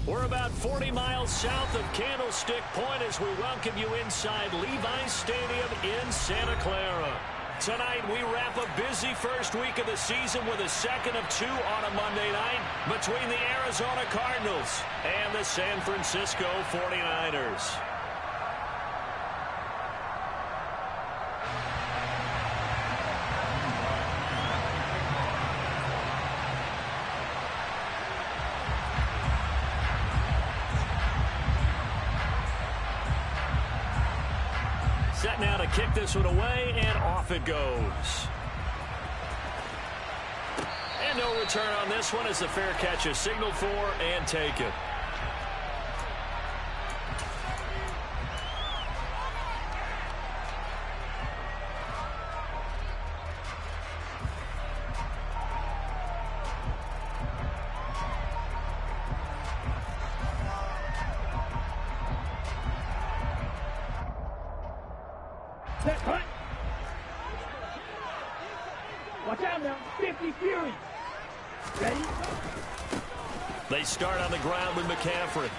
We're about 40 miles south of Candlestick Point as we welcome you inside Levi's Stadium in Santa Clara. Tonight, we wrap a busy first week of the season with a second of two on a Monday night between the Arizona Cardinals and the San Francisco 49ers. Set now to kick this one away, and off it goes. And no return on this one as the fair catch is signaled for and taken. Watch out now, 50 Fury. Ready? They start on the ground with McCaffrey.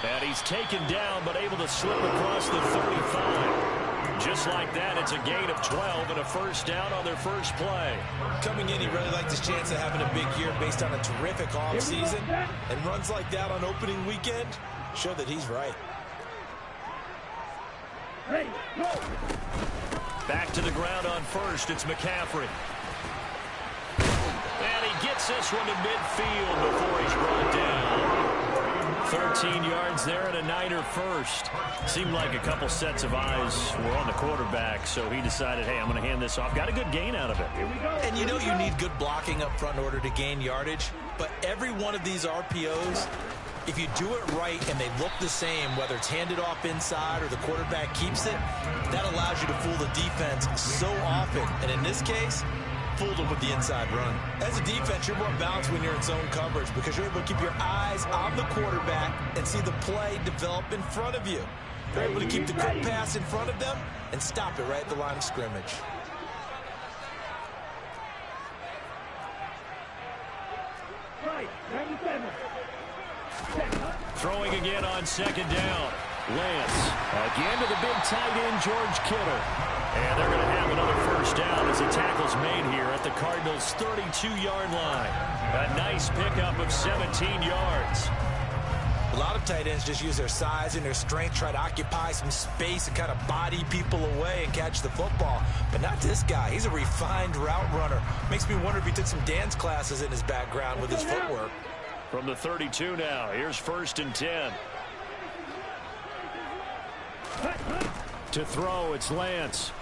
And he's taken down, but able to slip across the 35. Just like that, it's a gain of 12 and a first down on their first play. Coming in, he really liked his chance of having a big year based on a terrific offseason. And runs like that on opening weekend show that he's right. Ready, go! Back to the ground on first. It's McCaffrey. And he gets this one to midfield before he's brought down. 13 yards there and a Niner first. Seemed like a couple sets of eyes were on the quarterback, so he decided, hey, I'm going to hand this off. Got a good gain out of it. And you know you need good blocking up front in order to gain yardage, but every one of these RPOs, if you do it right and they look the same, whether it's handed off inside or the quarterback keeps it, that allows you to fool the defense so often. And in this case, fooled them with the inside run. As a defense, you're more balanced when you're in zone coverage because you're able to keep your eyes on the quarterback and see the play develop in front of you. You're able to keep the quick pass in front of them and stop it right at the line of scrimmage. Right, 97. Throwing again on second down. Lance again to the big tight end, George Kittle. And they're going to have another first down as the tackle's made here at the Cardinals' 32-yard line. A nice pickup of 17 yards. A lot of tight ends just use their size and their strength, try to occupy some space and kind of body people away and catch the football. But not this guy. He's a refined route runner. Makes me wonder if he took some dance classes in his background with his footwork. From the 32 now, here's 1st and 10. To throw, it's Lance.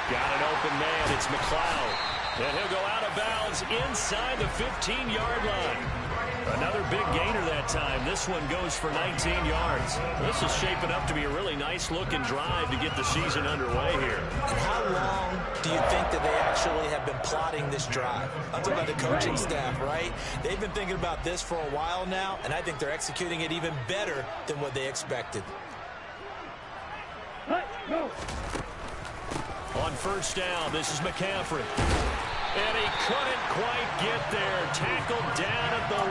Got an open man, it's McLeod. And he'll go out of bounds inside the 15-yard line. Another big gainer that time. This one goes for 19 yards. This is shaping up to be a really nice-looking drive to get the season underway here. And how long do you think that they actually have been plotting this drive? I'm talking about the coaching staff, right? They've been thinking about this for a while now, and I think they're executing it even better than what they expected. Go! On first down, this is McCaffrey. And he couldn't quite get there. Tackled down at the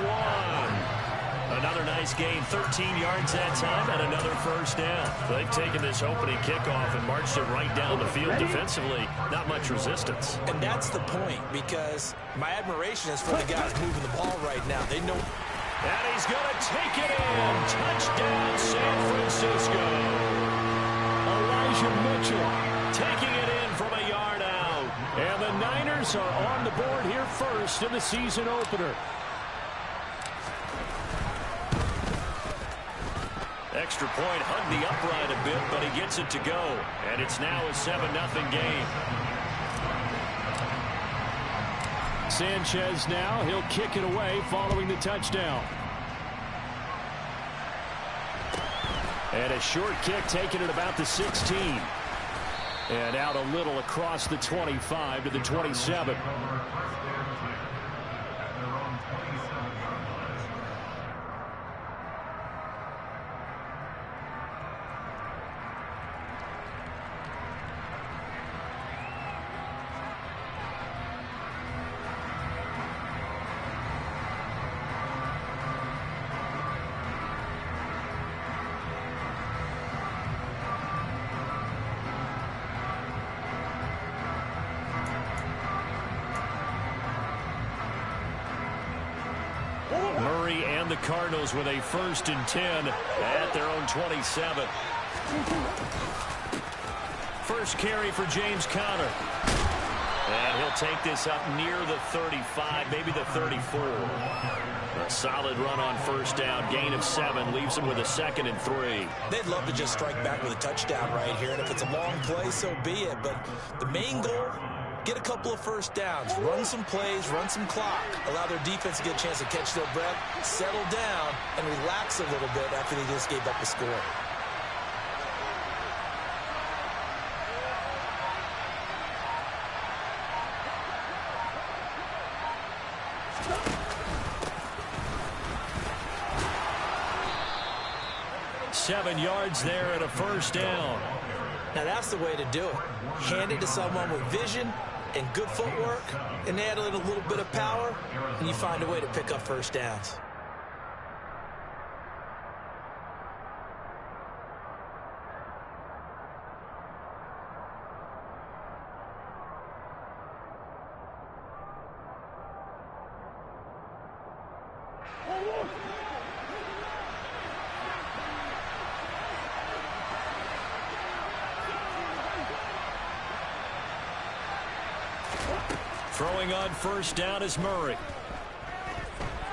1. Another nice gain, 13 yards that time, and another first down. They've taken this opening kickoff and marched it right down the field defensively. Not much resistance. And that's the point, because my admiration is for the guys moving the ball right now. They know. And he's going to take it in. Touchdown, San Francisco. Elijah Mitchell taking it in from a yard out. And the Niners are on the board here first in the season opener. Extra point, hung the upright a bit, but he gets it to go. And it's now a 7-0 game. Sanchez now, he'll kick it away following the touchdown. And a short kick taken at about the 16. And out a little across the 25 to the 27. Carey and the Cardinals with a 1st and 10 at their own 27. First carry for James Conner. And he'll take this up near the 35, maybe the 34. A solid run on 1st down. Gain of 7 leaves him with a 2nd and 3. They'd love to just strike back with a touchdown right here. And if it's a long play, so be it. But the main goal, get a couple of 1st downs. Run some plays, run some clock. Allow their defense to get a chance to catch their breath, settle down, and relax a little bit after they just gave up the score. Seven yards there at a 1st down. Now that's the way to do it. Hand it to someone with vision and good footwork, and add in a little bit of power, and you find a way to pick up 1st downs. Throwing on 1st down is Murray.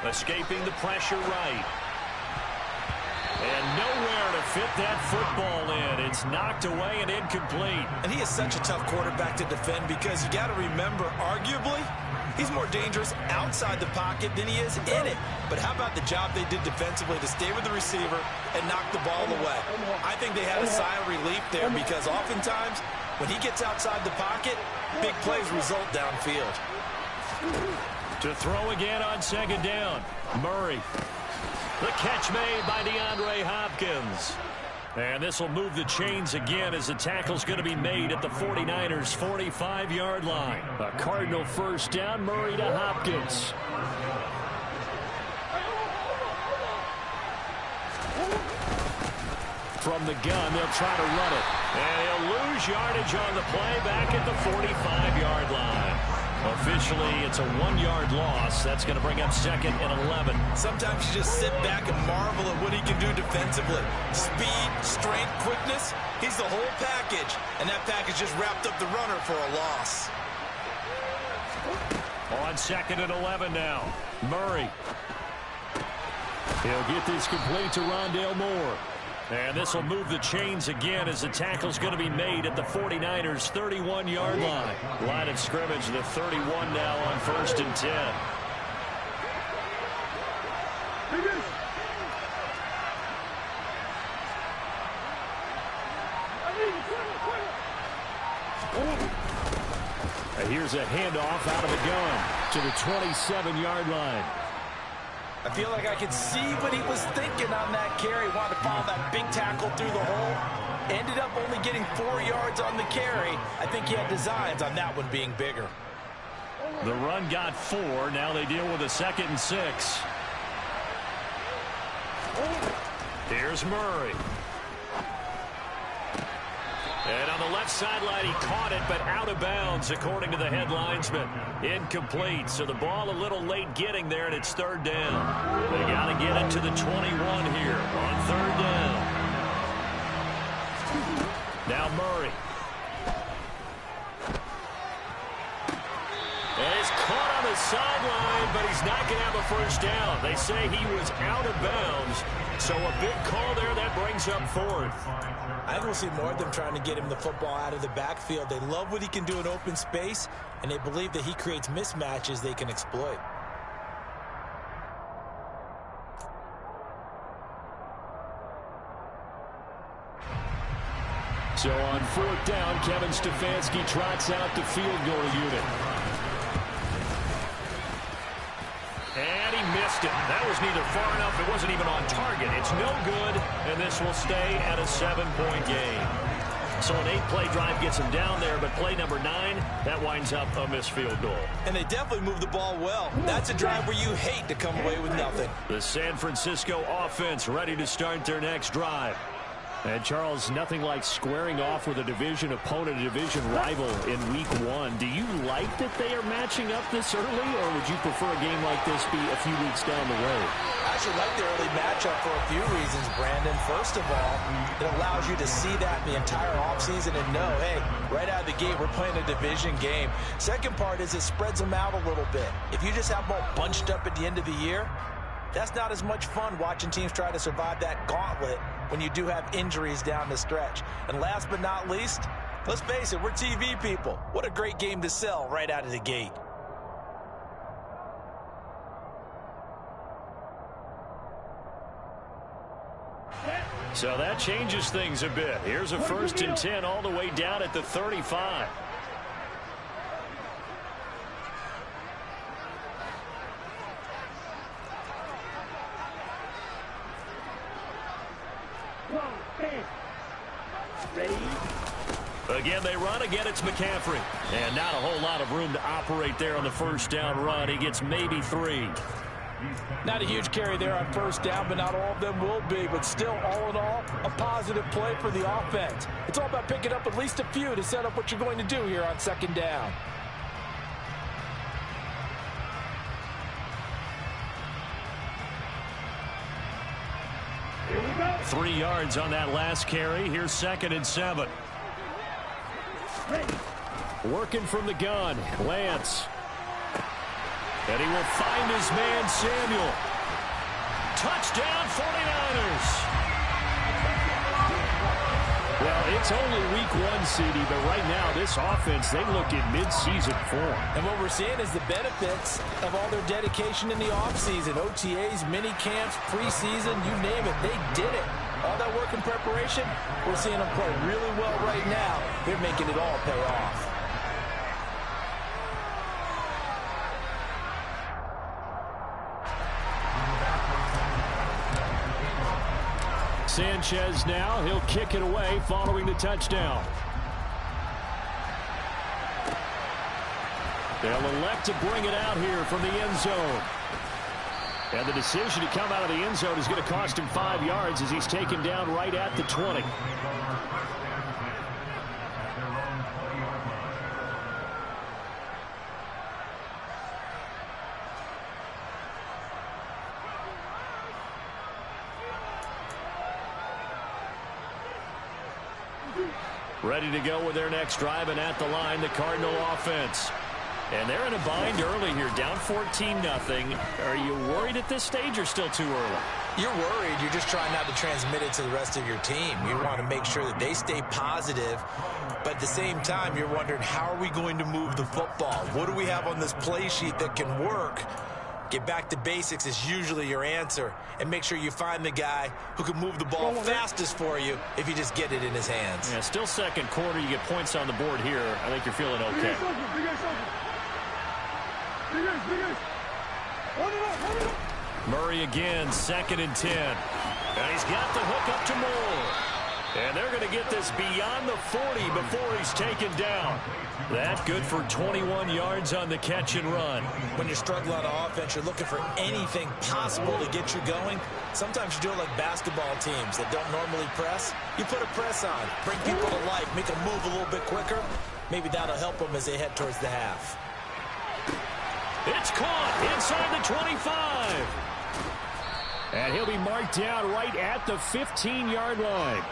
Escaping the pressure right. And nowhere to fit that football in. It's knocked away and incomplete. And he is such a tough quarterback to defend because you got to remember, arguably, he's more dangerous outside the pocket than he is in it. But how about the job they did defensively to stay with the receiver and knock the ball away? I think they had a sigh of relief there because oftentimes when he gets outside the pocket, big plays result downfield. To throw again on 2nd down. Murray. The catch made by DeAndre Hopkins. And this will move the chains again as the tackle's going to be made at the 49ers' 45-yard line. A Cardinal 1st down. Murray to Hopkins. From the gun, they'll try to run it. And he'll lose yardage on the play back at the 45-yard line. Officially, it's a 1-yard loss. That's going to bring up 2nd and 11. Sometimes you just sit back and marvel at what he can do defensively. Speed, strength, quickness. He's the whole package. And that package just wrapped up the runner for a loss. On 2nd and 11 now. Murray. He'll get this complete to Rondale Moore. And this will move the chains again as the tackle's going to be made at the 49ers' 31-yard line. Line of scrimmage, the 31 now on 1st and 10. And here's a handoff out of the gun to the 27-yard line. I feel like I could see what he was thinking on that carry. Wanted to follow that big tackle through the hole. Ended up only getting 4 yards on the carry. I think he had designs on that one being bigger. The run got 4. Now they deal with a 2nd and 6. Here's Murray. And on the left sideline, he caught it, but out of bounds, according to the head linesman. Incomplete, so the ball a little late getting there, and it's 3rd down. They got to get it to the 21 here on 3rd down. Now Murray. And he's caught on the sideline, but he's not going to have a 1st down. They say he was out of bounds, so a big call there that brings up 4th. I think we'll see more of them trying to get him the football out of the backfield. They love what he can do in open space, and they believe that he creates mismatches they can exploit. So on 4th down, Kevin Stefanski trots out the field goal unit. And he missed it. That was neither far enough. It wasn't even on target. It's no good, and this will stay at a 7-point game. So an 8-play drive gets him down there, but play number 9, that winds up a missed field goal. And they definitely moved the ball well. That's a drive where you hate to come away with nothing. The San Francisco offense ready to start their next drive. And Charles, nothing like squaring off with a division opponent, a division rival in week 1. Do you like that they are matching up this early, or would you prefer a game like this be a few weeks down the road? I actually like the early matchup for a few reasons, Brandon. First of all, it allows you to see that the entire offseason and know, hey, right out of the gate, we're playing a division game. Second part is it spreads them out a little bit. If you just have them all bunched up at the end of the year, that's not as much fun watching teams try to survive that gauntlet when you do have injuries down the stretch. And last but not least, let's face it, we're TV people. What a great game to sell right out of the gate. So that changes things a bit. Here's a 1st and 10 all the way down at the 35. Again, they run. Again, it's McCaffrey. And not a whole lot of room to operate there on the 1st down run. He gets maybe 3. Not a huge carry there on 1st down, but not all of them will be. But still, all in all, a positive play for the offense. It's all about picking up at least a few to set up what you're going to do here on 2nd down. Here we go. 3 yards on that last carry. Here's 2nd and 7. Working from the gun, Lance. And he will find his man, Samuel. Touchdown, 49ers. Well, it's only week 1, CD, but right now this offense, they look in mid-season form. And what we're seeing is the benefits of all their dedication in the offseason. OTAs, mini camps, preseason, you name it, they did it. All that work and preparation, we're seeing them play really well right now. They're making it all pay off. Sanchez now, he'll kick it away following the touchdown. They'll elect to bring it out here from the end zone. And the decision to come out of the end zone is going to cost him 5 yards as he's taken down right at the 20. Ready to go with their next drive, and at the line, the Cardinal offense. And they're in a bind early here, down 14-0. Are you worried at this stage or still too early? You're worried. You're just trying not to transmit it to the rest of your team. You want to make sure that they stay positive, but at the same time, you're wondering, how are we going to move the football? What do we have on this play sheet that can work? Get back to basics is usually your answer, and make sure you find the guy who can move the ball fastest for you if you just get it in his hands. Yeah, still second quarter. You get points on the board here. I think you're feeling okay. Murray again, 2nd and 10. And he's got the hook up to Moore. And they're going to get this beyond the 40 before he's taken down. That good for 21 yards on the catch and run. When you're struggling on offense, you're looking for anything possible to get you going. Sometimes you do it like basketball teams that don't normally press. You put a press on, bring people to life, make them move a little bit quicker. Maybe that'll help them as they head towards the half. It's caught inside the 25. And he'll be marked down right at the 15-yard line.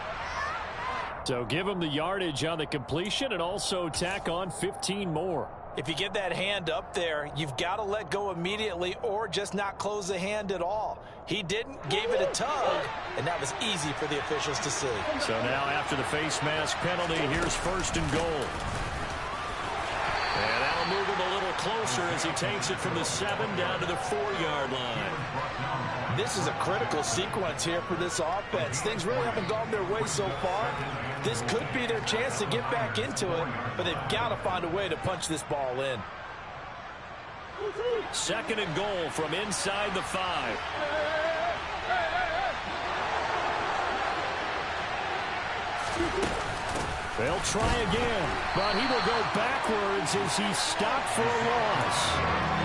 So give him the yardage on the completion and also tack on 15 more. If you get that hand up there, you've got to let go immediately or just not close the hand at all. He didn't, gave it a tug, and that was easy for the officials to see. So now after the face mask penalty, here's 1st and goal. And that'll move him a little closer as he takes it from the 7 down to the 4-yard line. This is a critical sequence here for this offense. Things really haven't gone their way so far. This could be their chance to get back into it, but they've got to find a way to punch this ball in. 2nd and goal from inside the 5. They'll try again, but he will go backwards as he's stopped for a loss.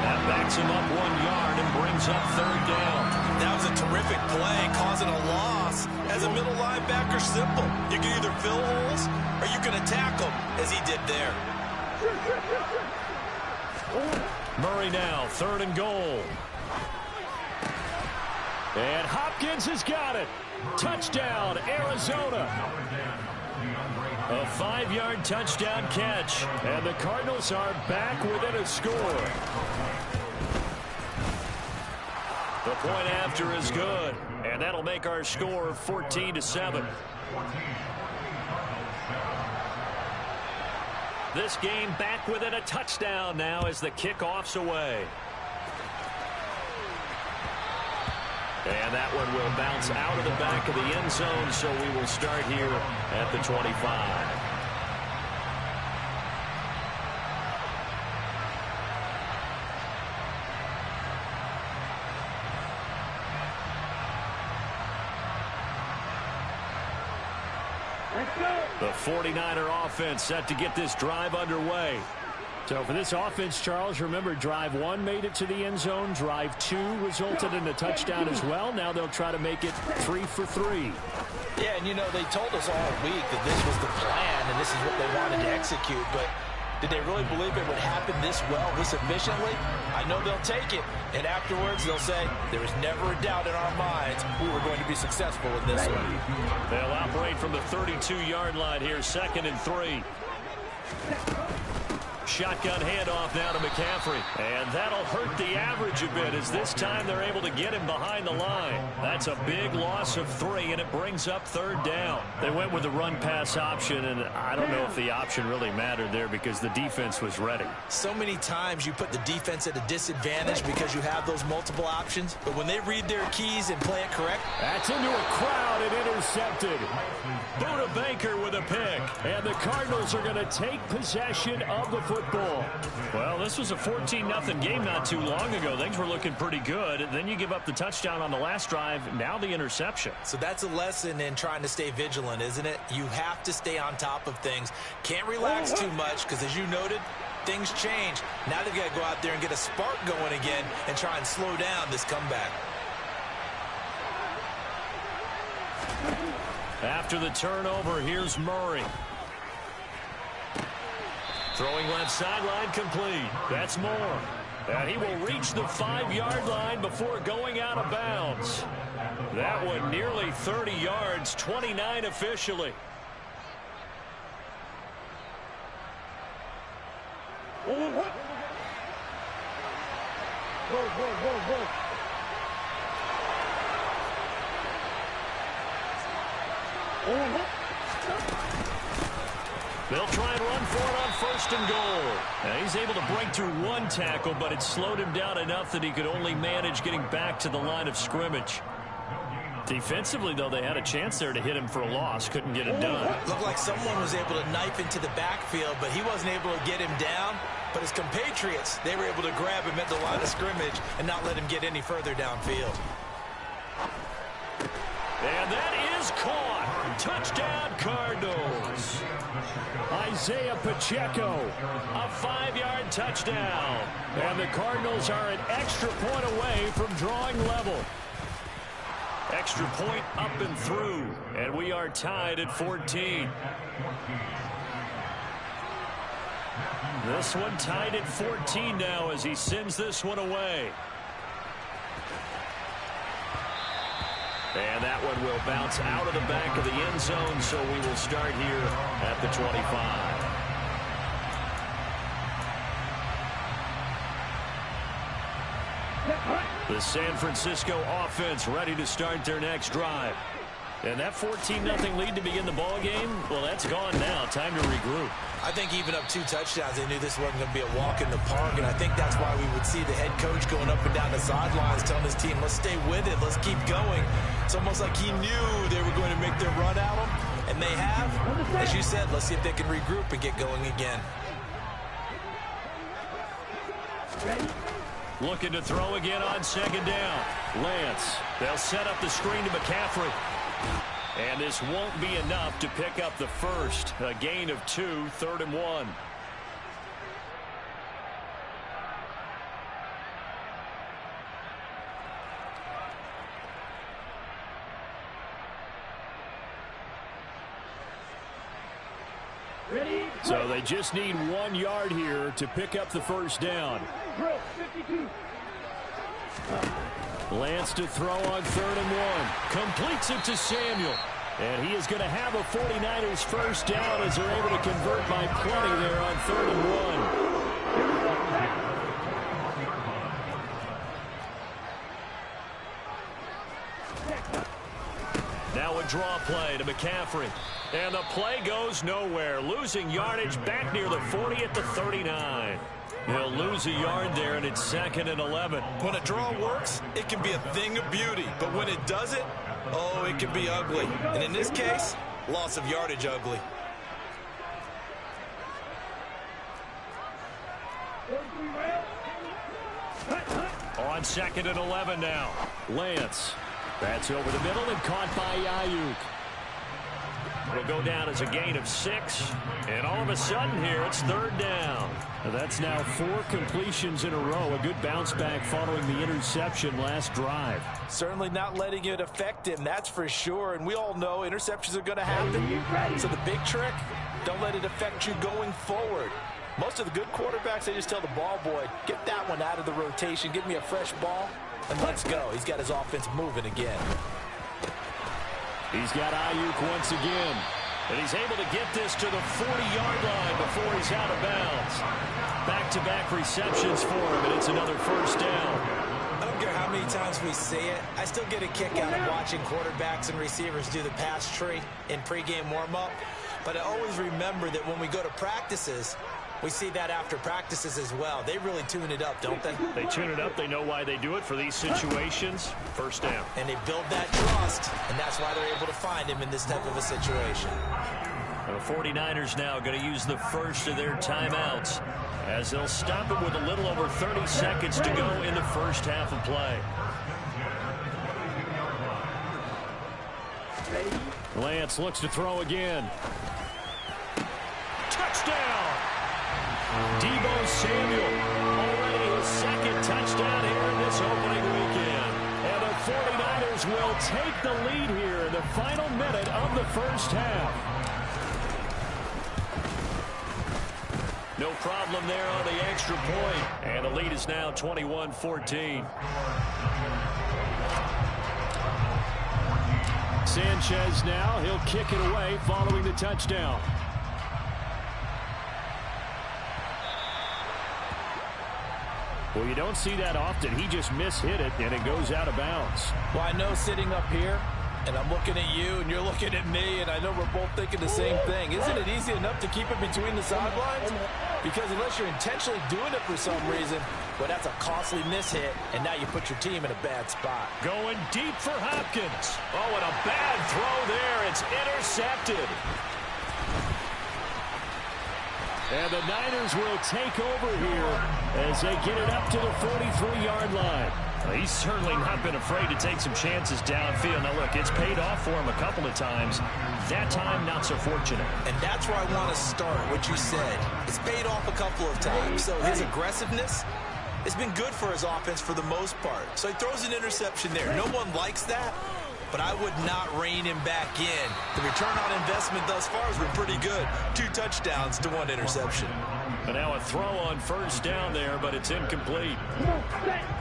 That backs him up 1 yard and brings up 3rd down. That was a terrific play, causing a loss. As a middle linebacker, simple. You can either fill holes or you can attack them, as he did there. Murray now, 3rd and goal. And Hopkins has got it. Touchdown, Arizona. A 5-yard touchdown catch. And the Cardinals are back within a score. The point after is good. And that'll make our score 14-7. This game back within a touchdown now as the kickoff's away. And that one will bounce out of the back of the end zone, so we will start here at the 25. The 49er offense set to get this drive underway. So for this offense, Charles, remember drive 1 made it to the end zone. Drive 2 resulted in a touchdown as well. Now they'll try to make it 3 for 3. Yeah, and you know, they told us all week that this was the plan and this is what they wanted to execute, but did they really believe it would happen this well, this efficiently? I know they'll take it, and afterwards they'll say, there was never a doubt in our minds we were going to be successful in this one. They'll operate from the 32-yard line here, 2nd and 3. Shotgun handoff now to McCaffrey. And that'll hurt the average a bit as this time they're able to get him behind the line. That's a big loss of 3, and it brings up 3rd down. They went with the run-pass option, and I don't know if the option really mattered there because the defense was ready. So many times you put the defense at a disadvantage because you have those multiple options, but when they read their keys and play it correct. That's into a crowd and intercepted. Buda Baker with a pick, and the Cardinals are going to take possession of the football. Well, this was a 14-0 game not too long ago. Things were looking pretty good. Then you give up the touchdown on the last drive. Now the interception. So that's a lesson in trying to stay vigilant, isn't it? You have to stay on top of things. Can't relax too much because, as you noted, things change. Now they've got to go out there and get a spark going again and try and slow down this comeback. After the turnover, here's Murray. Throwing left sideline complete. That's Moore. And he will reach the 5-yard line before going out of bounds. That one nearly 30 yards, 29 officially. Whoa. They'll try and run for it on 1st and goal. Now he's able to break through 1 tackle, but it slowed him down enough that he could only manage getting back to the line of scrimmage. Defensively, though, they had a chance there to hit him for a loss. Couldn't get it done. Looked like someone was able to knife into the backfield, but he wasn't able to get him down. But his compatriots, they were able to grab him at the line of scrimmage and not let him get any further downfield. And that is caught. Touchdown, Cardinals. Isaiah Pacheco, a 5-yard touchdown. And the Cardinals are an extra point away from drawing level. Extra point up and through. And we are tied at 14. This one tied at 14 now as he sends this one away. And that one will bounce out of the back of the end zone, so we will start here at the 25. The San Francisco offense ready to start their next drive. And that 14-0 lead to begin the ball game, well, that's gone now. Time to regroup. I think even up 2 touchdowns, they knew this wasn't going to be a walk in the park, and I think that's why we would see the head coach going up and down the sidelines telling his team, let's stay with it, let's keep going. It's almost like he knew they were going to make their run at him, and they have. As you said, let's see if they can regroup and get going again. Looking to throw again on 2nd down. Lance, they'll set up the screen to McCaffrey. And this won't be enough to pick up the first. A gain of 2, 3rd and 1. So they just need 1 yard here to pick up the first down. Lance to throw on 3rd and 1. Completes it to Samuel. And he is going to have a 49ers first down as they're able to convert by plenty there on 3rd and 1. Now a draw play to McCaffrey. And the play goes nowhere. Losing yardage back near the 40 at the 39. He'll lose a yard there, and it's 2nd and 11. When a draw works, it can be a thing of beauty. But when it doesn't, oh, it can be ugly. And in this case, loss of yardage ugly. On 2nd and 11 now. Lance. That's over the middle and caught by Ayuk. It'll go down as a gain of 6. And all of a sudden here, it's 3rd down. That's now 4 completions in a row. A good bounce back following the interception last drive. Certainly not letting it affect him, that's for sure. And we all know interceptions are going to happen. So the big trick, don't let it affect you going forward. Most of the good quarterbacks, they just tell the ball boy, get that one out of the rotation, give me a fresh ball, and let's go. He's got his offense moving again. He's got Ayuk once again. And he's able to get this to the 40-yard line before he's out of bounds. Back-to-back receptions for him, and it's another first down. I don't care how many times we see it. I still get a kick out of watching quarterbacks and receivers do the pass tree in pregame warm-up. But I always remember that when we go to practices, we see that after practices as well. They really tune it up, don't they? They tune it up. They know why they do it for these situations. First down. And they build that trust, and that's why they're able to find him in this type of a situation. The 49ers now going to use the first of their timeouts as they'll stop it with a little over 30 seconds to go in the first half of play. Lance looks to throw again. Touchdown! Deebo Samuel, already his 2nd touchdown here in this opening weekend. And the 49ers will take the lead here in the final minute of the first half. No problem there on the extra point. And the lead is now 21-14. Sanchez now, he'll kick it away following the touchdown. Well, you don't see that often. He just mishit it, and it goes out of bounds. Well, I know sitting up here, and I'm looking at you, and you're looking at me, and I know we're both thinking the same thing. Isn't it easy enough to keep it between the sidelines? Because unless you're intentionally doing it for some reason, well, that's a costly mishit, and now you put your team in a bad spot. Going deep for Hopkins. Oh, and a bad throw there. It's intercepted. And the Niners will take over here as they get it up to the 43-yard line. Well, he's certainly not been afraid to take some chances downfield. Now, look, it's paid off for him a couple of times. That time, not so fortunate. And that's where I want to start, what you said. It's paid off a couple of times. So his aggressiveness has been good for his offense for the most part. So he throws an interception there. No one likes that, but I would not rein him back in. The return on investment thus far has been pretty good. 2 touchdowns to 1 interception. And now a throw on first down there, but it's incomplete.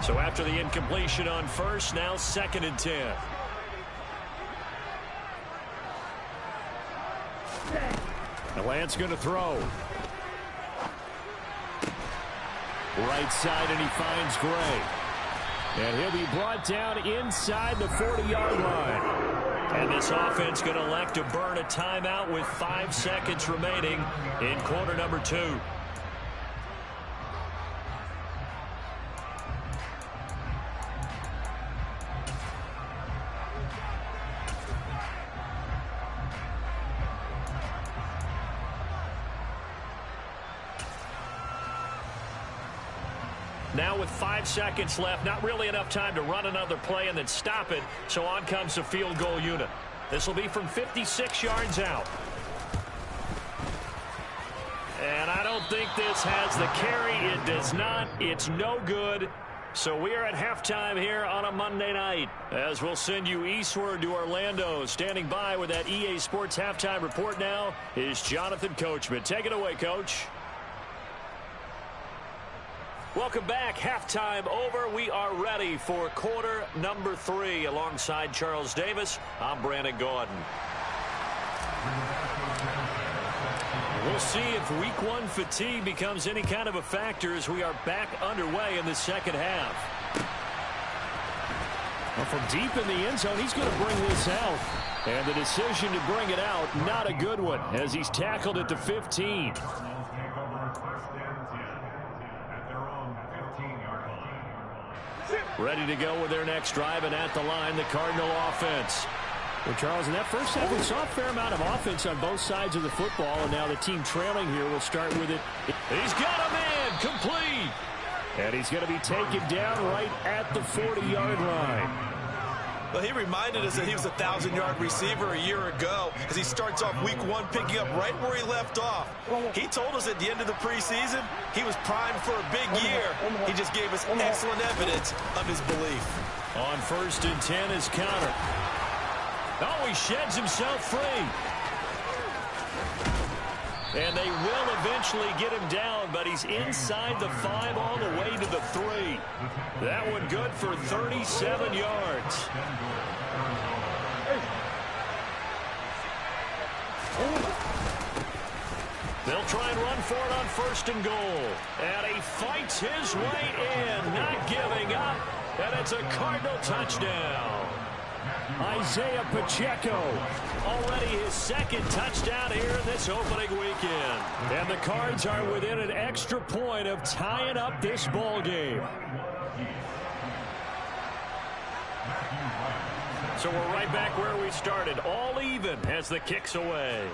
So after the incompletion on first, now 2nd and 10. Now Lance going to throw. Right side, and he finds Gray. And he'll be brought down inside the 40-yard line. And this offense going to elect to burn a timeout with 5 seconds remaining in quarter number 2. Now with 5 seconds left, not really enough time to run another play and then stop it. So on comes the field goal unit. This will be from 56 yards out. And I don't think this has the carry. It does not. It's no good. So we are at halftime here on a Monday night, as we'll send you eastward to Orlando. Standing by with that EA Sports halftime report now is Jonathan Coachman. Take it away, Coach. Welcome back. Halftime over. We are ready for quarter number 3. Alongside Charles Davis, I'm Brandon Gordon. We'll see if week 1 fatigue becomes any kind of a factor as we are back underway in the second half. Well, from deep in the end zone, he's going to bring this out. And the decision to bring it out, not a good one, as he's tackled at the 15. Ready to go with their next drive, and at the line, the Cardinal offense. Well, Charles, in that first half, we saw a fair amount of offense on both sides of the football, and now the team trailing here will start with it. He's got a man, complete. And he's going to be taken down right at the 40-yard line. Well, he reminded us that he was a 1,000-yard receiver a year ago as he starts off week 1 picking up right where he left off. He told us at the end of the preseason he was primed for a big year. He just gave us excellent evidence of his belief. On 1st and 10 is Connor. Oh, he sheds himself free. And they will eventually get him down, but he's inside the 5 all the way to the 3. That one good for 37 yards. They'll try and run for it on 1st and goal. And he fights his way in, not giving up. And it's a Cardinal touchdown. Isaiah Pacheco, already his 2nd touchdown here in this opening weekend. And the Cards are within an extra point of tying up this ball game. So we're right back where we started, all even as the kick's away.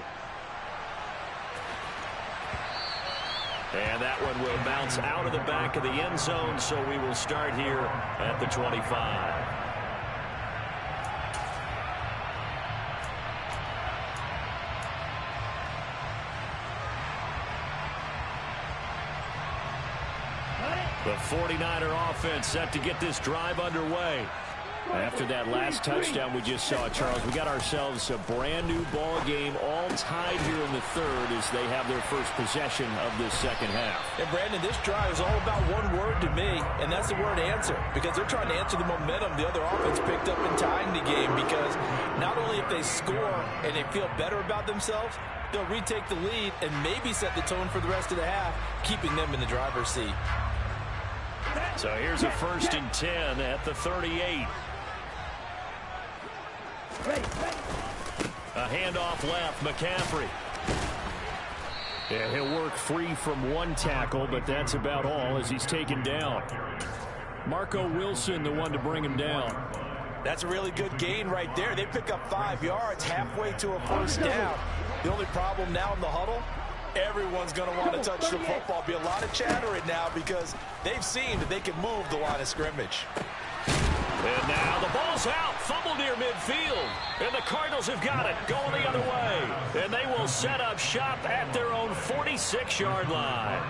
And that one will bounce out of the back of the end zone, so we will start here at the 25. The 49er offense set to get this drive underway. After that last touchdown we just saw, Charles, we got ourselves a brand new ball game, all tied here in the 3rd as they have their first possession of this second half. And Brandon, this drive is all about one word to me, and that's the word answer, because they're trying to answer the momentum the other offense picked up in tying the game, because not only if they score and they feel better about themselves, they'll retake the lead and maybe set the tone for the rest of the half, keeping them in the driver's seat. So here's a 1st and 10 at the 38. A handoff left, McCaffrey. Yeah, he'll work free from one tackle, but that's about all as he's taken down. Marco Wilson, the one to bring him down. That's a really good gain right there. They pick up 5 yards halfway to a 1st down. The only problem now in the huddle, everyone's going to want to touch the football. Be a lot of chatter right now because they've seen that they can move the line of scrimmage. And now the ball's out, fumble near midfield, and the Cardinals have got it, going the other way, and they will set up shop at their own 46-yard line.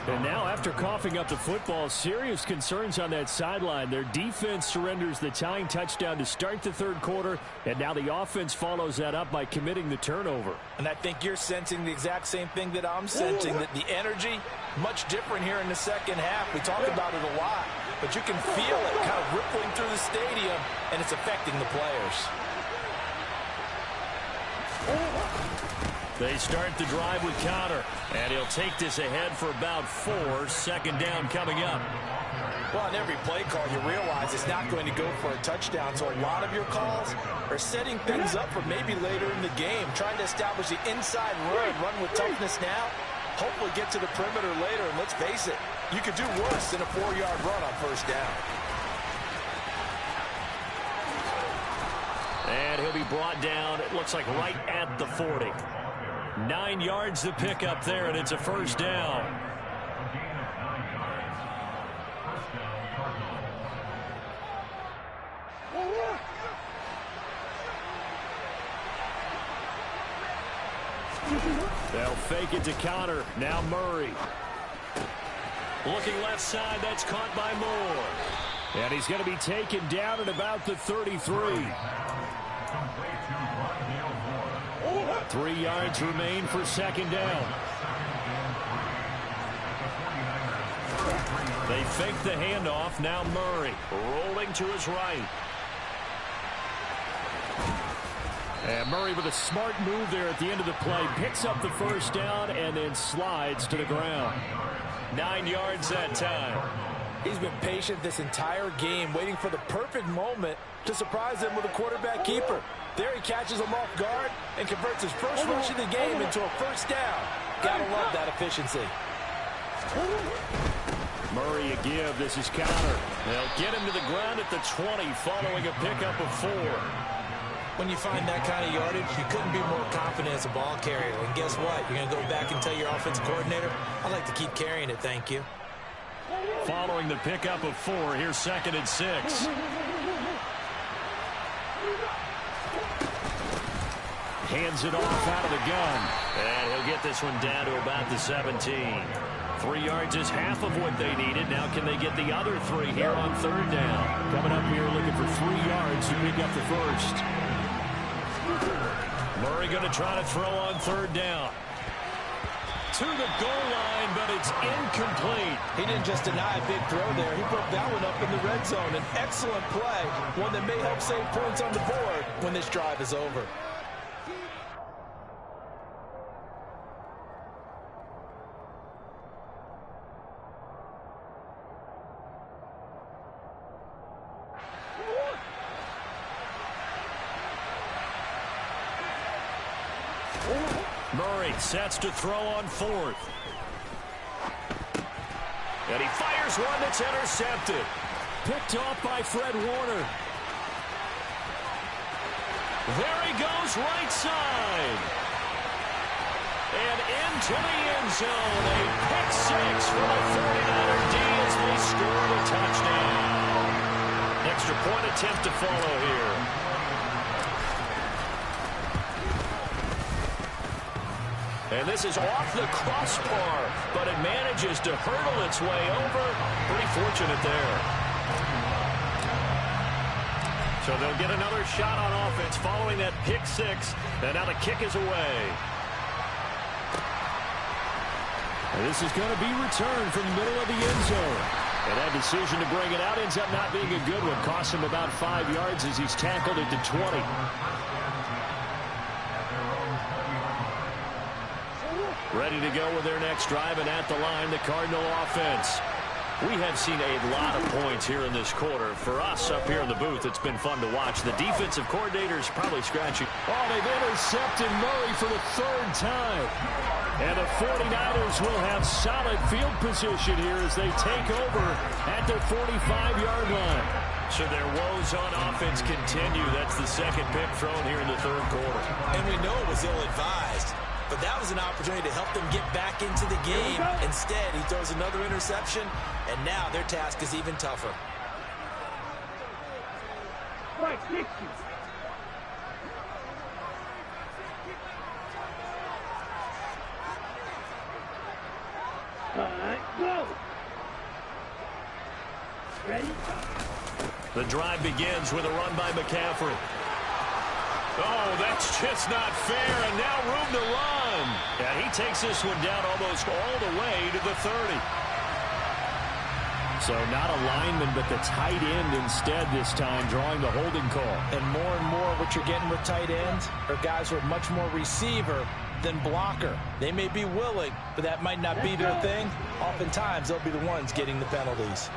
And now after coughing up the football, serious concerns on that sideline. Their defense surrenders the tying touchdown to start the 3rd quarter, and now the offense follows that up by committing the turnover. And I think you're sensing the exact same thing that I'm sensing, that the energy, much different here in the second half. We talk about it a lot, but you can feel it kind of rippling through the stadium, and it's affecting the players. They start the drive with Connor, and he'll take this ahead for about 4. 2nd down coming up. Well, on every play call, you realize it's not going to go for a touchdown, so a lot of your calls are setting things up for maybe later in the game, trying to establish the inside run with toughness now, hopefully get to the perimeter later, and let's face it, you could do worse than a 4-yard run on 1st down. And he'll be brought down, it looks like right at the 40. 9 yards to pick up there, and it's a 1st down. They'll fake it to Connor. Now Murray. Looking left side, that's caught by Moore. And he's going to be taken down at about the 33. 3 yards remain for second down. They fake the handoff. Now Murray rolling to his right. And Murray with a smart move there at the end of the play. Picks up the first down and then slides to the ground. 9 yards that time. He's been patient this entire game, waiting for the perfect moment to surprise them with a quarterback keeper. There he catches him off guard and converts his first rush of the game into a first down. Gotta love that efficiency. Murray a give. This is counter. They'll get him to the ground at the 20 following a pickup of 4. When you find that kind of yardage, you couldn't be more confident as a ball carrier. And guess what? You're going to go back and tell your offensive coordinator, I'd like to keep carrying it, thank you. Following the pickup of 4, here's 2nd and 6. Hands it off out of the gun. And he'll get this one down to about the 17. 3 yards is half of what they needed. Now can they get the other 3 here on 3rd down? Coming up here looking for 3 yards to pick up the first. Murray going to try to throw on 3rd down. To the goal line, but it's incomplete. He didn't just deny a big throw there. He broke that one up in the red zone. An excellent play, one that may help save points on the board when this drive is over. Murray sets to throw on 4th. And he fires one that's intercepted. Picked off by Fred Warner. There he goes, right side. And into the end zone. A pick 6 for the 49er D as they score a touchdown. Extra point attempt to follow here. And this is off the crossbar, but it manages to hurdle its way over. Pretty fortunate there. So they'll get another shot on offense following that pick 6. And now the kick is away. And this is going to be returned from the middle of the end zone. And that decision to bring it out ends up not being a good one. Costs him about 5 yards as he's tackled at the 20. Ready to go with their next drive, and at the line, the Cardinal offense. We have seen a lot of points here in this quarter. For us up here in the booth, it's been fun to watch. The defensive coordinator's probably scratching. Oh, they've intercepted Murray for the 3rd time. And the 49ers will have solid field position here as they take over at their 45-yard line. So their woes on offense continue. That's the 2nd pick thrown here in the 3rd quarter. And we know it was ill-advised. But that was an opportunity to help them get back into the game. Instead, he throws another interception, and now their task is even tougher. Right, 60. All right, go. Ready? The drive begins with a run by McCaffrey. Oh, that's just not fair, and now room to run. Yeah, he takes this one down almost all the way to the 30. So not a lineman, but the tight end instead this time, drawing the holding call. And more what you're getting with tight ends are guys who are much more receiver than blocker. They may be willing, but that might not be their thing. Oftentimes, they'll be the ones getting the penalties.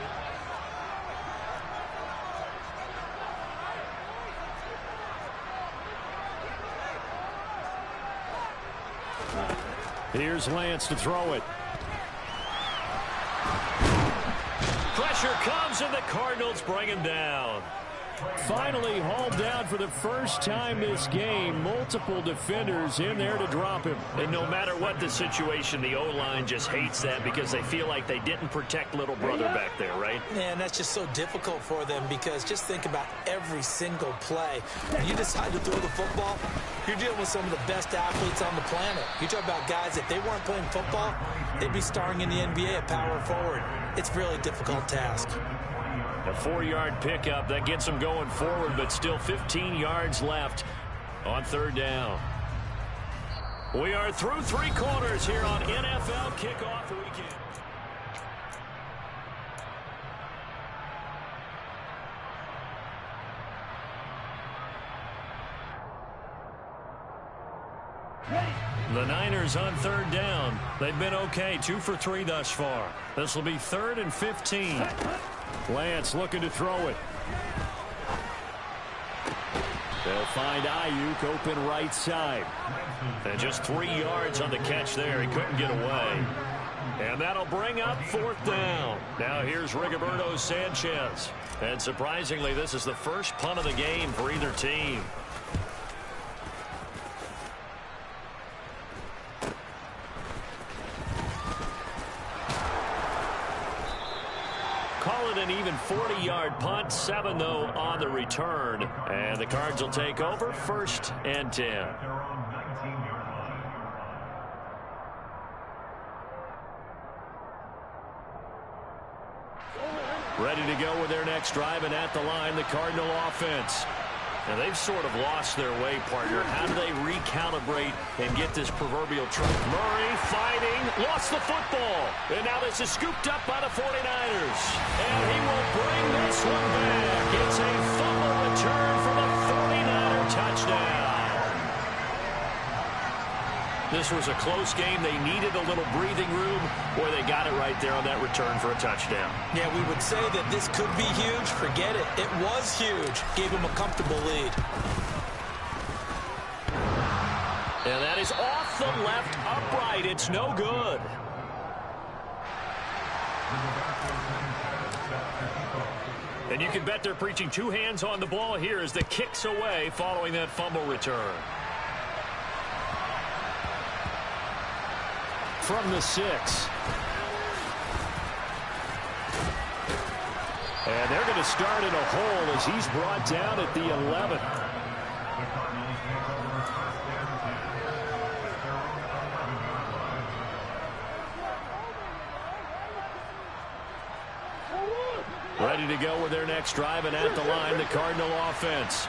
Here's Lance to throw it. Pressure comes, and the Cardinals bring him down. Finally hauled down for the first time this game. Multiple defenders in there to drop him. And no matter what the situation, the O-line just hates that because they feel like they didn't protect little brother back there, right? Man, that's just so difficult for them because just think about every single play. When you decide to throw the football, you're dealing with some of the best athletes on the planet. You talk about guys, if they weren't playing football, they'd be starring in the NBA at power forward. it's a really difficult task. A 4-yard pickup that gets them going forward, but still 15 yards left on third down. We are through 3 quarters here on NFL Kickoff Weekend. The Niners on third down. They've been okay, 2 for 3 thus far. This will be 3rd and 15. Lance looking to throw it. They'll find Ayuk open right side. And just 3 yards on the catch there. He couldn't get away. And that'll bring up 4th down. Now here's Rigoberto Sanchez. And surprisingly, this is the first punt of the game for either team. Call it an even 40-yard punt, 7 though on the return. And the Cards will take over, 1st and 10. Ready to go with their next drive, and at the line, the Cardinal offense. And they've sort of lost their way, partner. How do they recalibrate and get this proverbial truck? Murray fighting, lost the football. And now this is scooped up by the 49ers. And he will bring this one back. It's a fumble return for the 49er touchdown. This was a close game. They needed a little breathing room. Boy, they got it right there on that return for a touchdown. Yeah, we would say that this could be huge. Forget it. It was huge. Gave him a comfortable lead. And that is off the left upright. It's no good. And you can bet they're preaching 2 hands on the ball here as the kick's away following that fumble return. From the 6. And they're going to start in a hole as he's brought down at the 11. Ready to go with their next drive, and at the line, the Cardinal offense.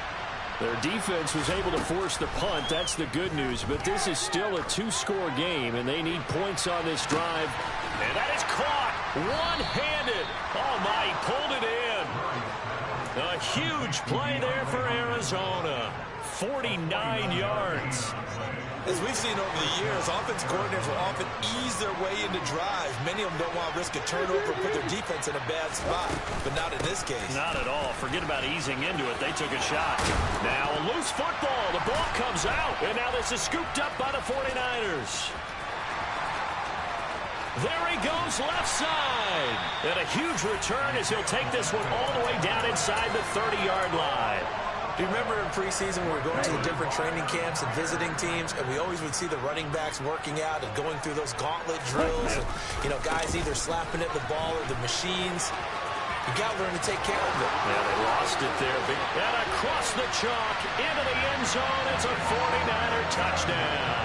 Their defense was able to force the punt. That's the good news. But this is still a 2-score game, and they need points on this drive. And that is caught one-handed. Oh, my, he pulled it in. A huge play there for Arizona. 49 yards. As we've seen over the years, offense coordinators will often ease their way into drives. Many of them don't want to risk a turnover and put their defense in a bad spot, but not in this case. Not at all. Forget about easing into it. They took a shot. Now a loose football. The ball comes out, and now this is scooped up by the 49ers. There he goes, left side. And a huge return as he'll take this one all the way down inside the 30-yard line. Do you remember in preseason we were going to the different training camps and visiting teams, and we always would see the running backs working out and going through those gauntlet drills, and, you know, guys either slapping at the ball or the machines. You got to learn to take care of it. Yeah, they lost it there. And across the chalk, into the end zone, it's a 49er touchdown.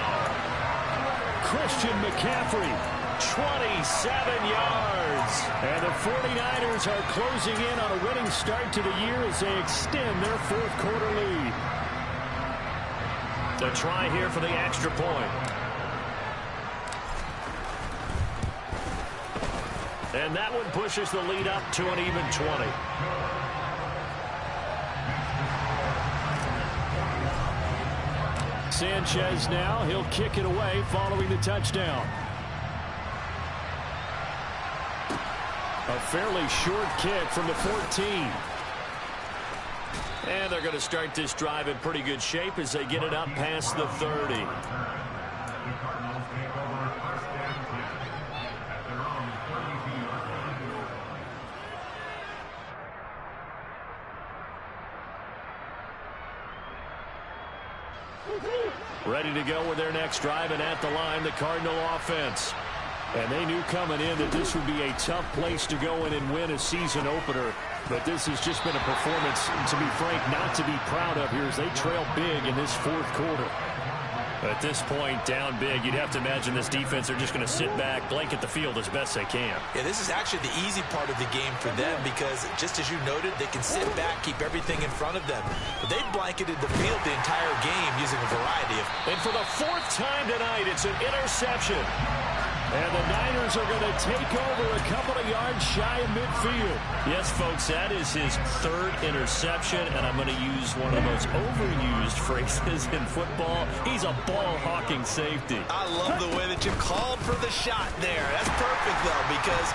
Christian McCaffrey, 27 yards. And the 49ers are closing in on a winning start to the year as they extend their 4th quarter lead. The try here for the extra point. And that one pushes the lead up to an even 20. Sanchez now, he'll kick it away following the touchdown. A fairly short kick from the 14. And they're going to start this drive in pretty good shape as they get it up past the 30. Ready to go with their next drive, and at the line, the Cardinal offense. And they knew coming in that this would be a tough place to go in and win a season opener. But this has just been a performance, to be frank, not to be proud of here as they trail big in this 4th quarter. At this point, down big, you'd have to imagine this defense are just going to sit back, blanket the field as best they can. Yeah, this is actually the easy part of the game for them because, just as you noted, they can sit back, keep everything in front of them. But they blanketed the field the entire game using a variety of... And for the 4th time tonight, it's an interception. And the Niners are going to take over a couple of yards shy of midfield. Yes, folks, that is his 3rd interception, and I'm going to use one of the most overused phrases in football. He's a ball-hawking safety. I love the way that you called for the shot there. That's perfect, though, because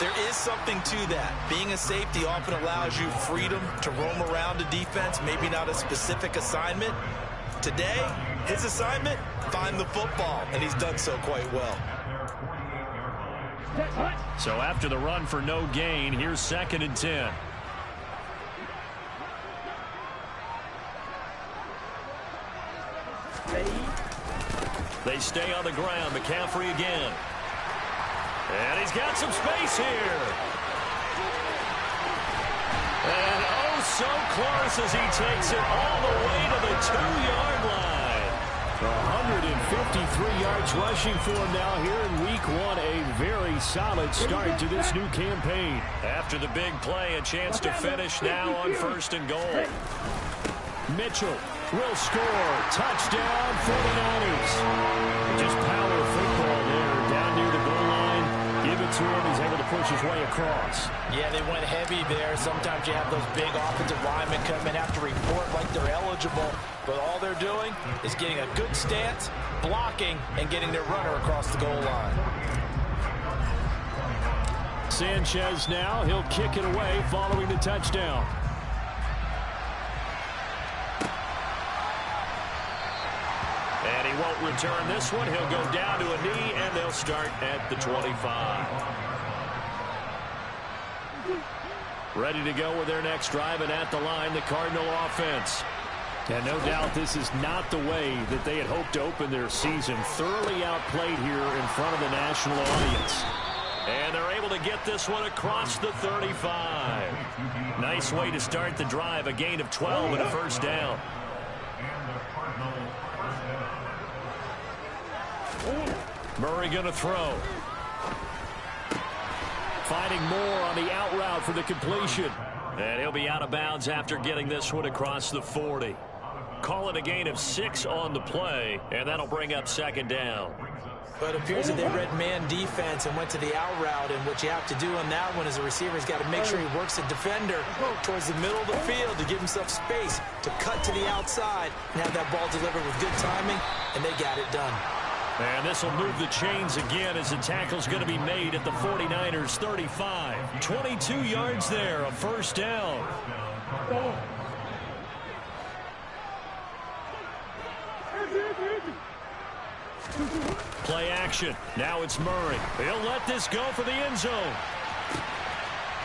there is something to that. Being a safety often allows you freedom to roam around a defense, maybe not a specific assignment. Today, his assignment, find the football, and he's done so quite well. So after the run for no gain, here's 2nd and 10. They stay on the ground. McCaffrey again. And he's got some space here. And oh, so close as he takes it all the way to the 2-yard line. 153 yards rushing for him now here in week 1. A very solid start to this new campaign. After the big play, a chance to finish now on 1st and goal. Mitchell will score. Touchdown 49ers. Just power football there down near the goal line. Give it to him. He's able to push his way across. Yeah, they went heavy there. Sometimes you have those big offensive linemen come in, have to report like they're eligible. But all they're doing is getting a good stance, blocking, and getting their runner across the goal line. Sanchez now. He'll kick it away following the touchdown. And he won't return this one. He'll go down to a knee, and they'll start at the 25. Ready to go with their next drive, and at the line, the Cardinal offense. And no doubt this is not the way that they had hoped to open their season. Thoroughly outplayed here in front of the national audience. And they're able to get this one across the 35. Nice way to start the drive. A gain of 12 and a 1st down. Murray going to throw. Finding Moore on the out route for the completion. And he'll be out of bounds after getting this one across the 40. Call it a gain of 6 on the play, and that'll bring up 2nd down. But it appears that they read man defense and went to the out route, and what you have to do on that one is the receiver's got to make sure he works the defender towards the middle of the field to give himself space to cut to the outside and have that ball delivered with good timing, and they got it done. And this will move the chains again as the tackle's going to be made at the 49ers 35. 22 yards there, a 1st down. Play action. Now it's Murray. He'll let this go for the end zone.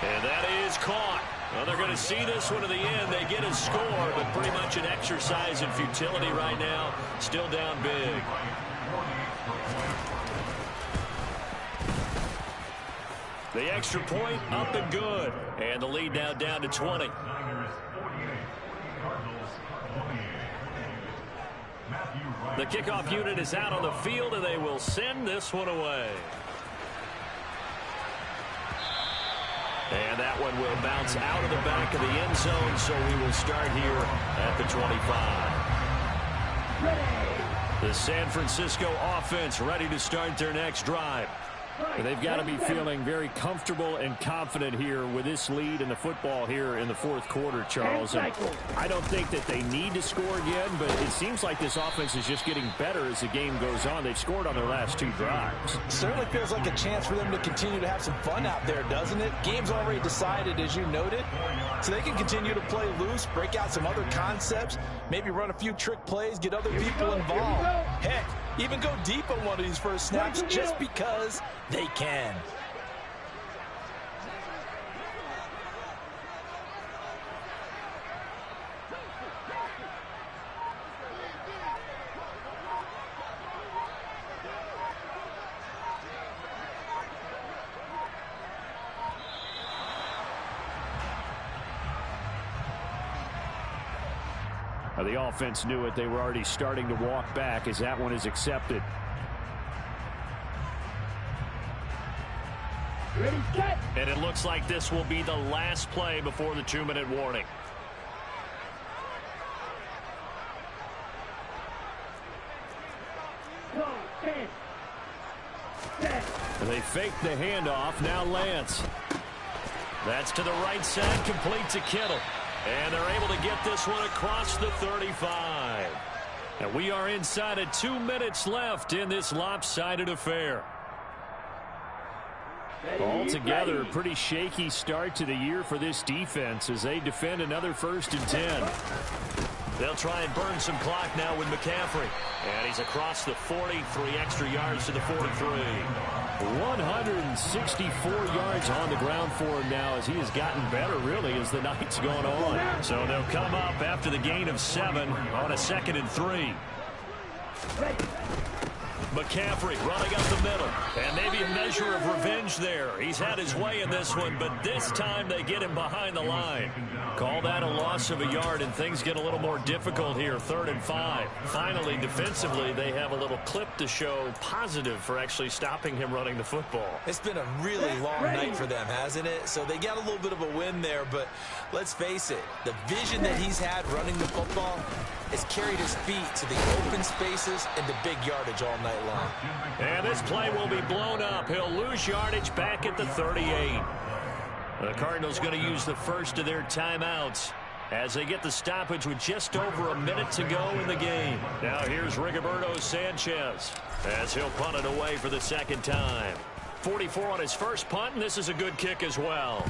And that is caught. Well, they're going to see this one to the end. They get a score, but pretty much an exercise in futility right now. Still down big. The extra point up and good. And the lead now down to 20. The kickoff unit is out on the field, and they will send this one away. And that one will bounce out of the back of the end zone, so we will start here at the 25. The San Francisco offense ready to start their next drive. They've got to be feeling very comfortable and confident here with this lead in the football here in the 4th quarter, Charles. And I don't think that they need to score again, but it seems like this offense is just getting better as the game goes on. They've scored on their last 2 drives. Certainly feels like a chance for them to continue to have some fun out there, doesn't it? Game's already decided, as you noted, so they can continue to play loose, break out some other concepts, maybe run a few trick plays, get other people involved. Heck, even go deep on one of these first snaps just because they can. The offense knew it. They were already starting to walk back as that one is accepted. Ready, set. And it looks like this will be the last play before the 2-minute warning. Go, stand. Set. And they fake the handoff. Now Lance. That's to the right side, complete to Kittle. And they're able to get this one across the 35. And we are inside of 2 minutes left in this lopsided affair. Altogether, a pretty shaky start to the year for this defense as they defend another 1st and 10. They'll try and burn some clock now with McCaffrey. And he's across the 40, 3 extra yards to the 43. 164 yards on the ground for him now as he has gotten better, really, as the night's gone on. So they'll come up after the gain of 7 on a 2nd and 3. McCaffrey running up the middle. And maybe a measure of revenge there. He's had his way in this one, but this time they get him behind the line. Call that a loss of a yard, and things get a little more difficult here. 3rd and 5. Finally, defensively, they have a little clip to show positive for actually stopping him running the football. It's been a really long night for them, hasn't it? So they got a little bit of a win there, but let's face it, the vision that he's had running the football has carried his feet to the open spaces and the big yardage all night long. And this play will be blown up. He'll lose yardage back at the 38. The Cardinals going to use the first of their timeouts as they get the stoppage with just over a minute to go in the game. Now here's Rigoberto Sanchez as he'll punt it away for the 2nd time. 44 on his first punt, and this is a good kick as well.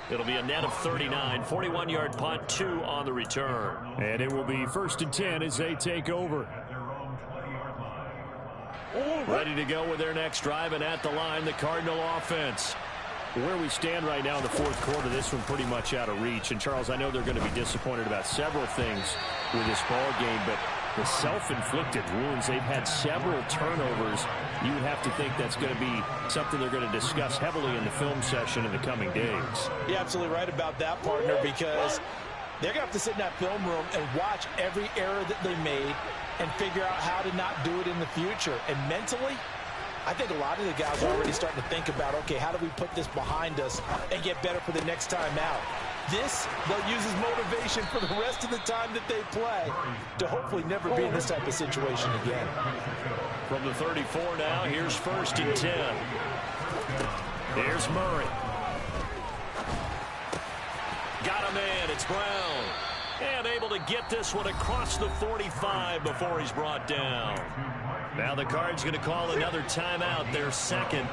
It'll be a net of 39, 41-yard punt, 2 on the return. And it will be 1st and 10 as they take over. Ready to go with their next drive, and at the line, the Cardinal offense. Where we stand right now in the 4th quarter, this one pretty much out of reach. And, Charles, I know they're going to be disappointed about several things with this ball game, but the self-inflicted wounds, they've had several turnovers. You would have to think that's going to be something they're going to discuss heavily in the film session in the coming days. You're absolutely right about that, partner, because they're going to have to sit in that film room and watch every error that they made and figure out how to not do it in the future. And mentally, I think a lot of the guys are already starting to think about, okay, how do we put this behind us and get better for the next time out? This, they'll use as motivation for the rest of the time that they play to hopefully never be in this type of situation again. From the 34 now, here's 1st and 10. Here's Murray. Got him in. It's Brown. And able to get this one across the 45 before he's brought down. Now the Cards going to call another timeout, their 2nd,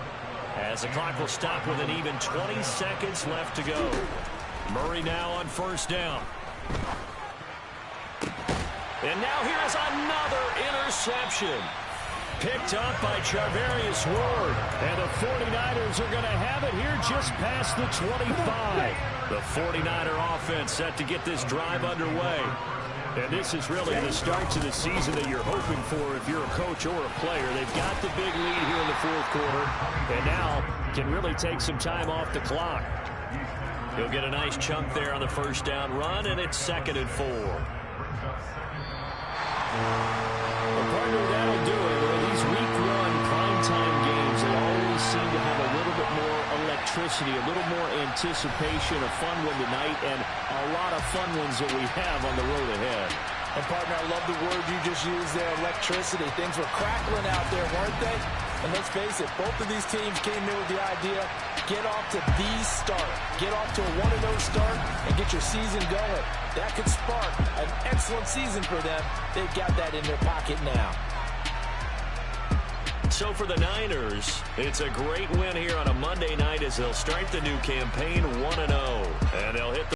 as the clock will stop with an even 20 seconds left to go. Murray now on 1st down. And now here is another interception. Picked up by Charvarius Ward. And the 49ers are going to have it here just past the 25. The 49er offense set to get this drive underway. And this is really the start to the season that you're hoping for if you're a coach or a player. They've got the big lead here in the 4th quarter, and now can really take some time off the clock. He'll get a nice chunk there on the 1st down run, and it's 2nd and 4. Well, partner, that'll do it. These week 1 primetime games, they always seem to have a little bit more electricity, a little more anticipation, a fun one tonight, and a lot of fun ones that we have on the road ahead. And, partner, I love the word you just used there, electricity. Things were crackling out there, weren't they? And let's face it, both of these teams came in with the idea, get off to the start. Get off to a 1-0 start and get your season going. That could spark an excellent season for them. They've got that in their pocket now. So for the Niners, it's a great win here on a Monday night as they'll start the new campaign 1-0. And they'll hit the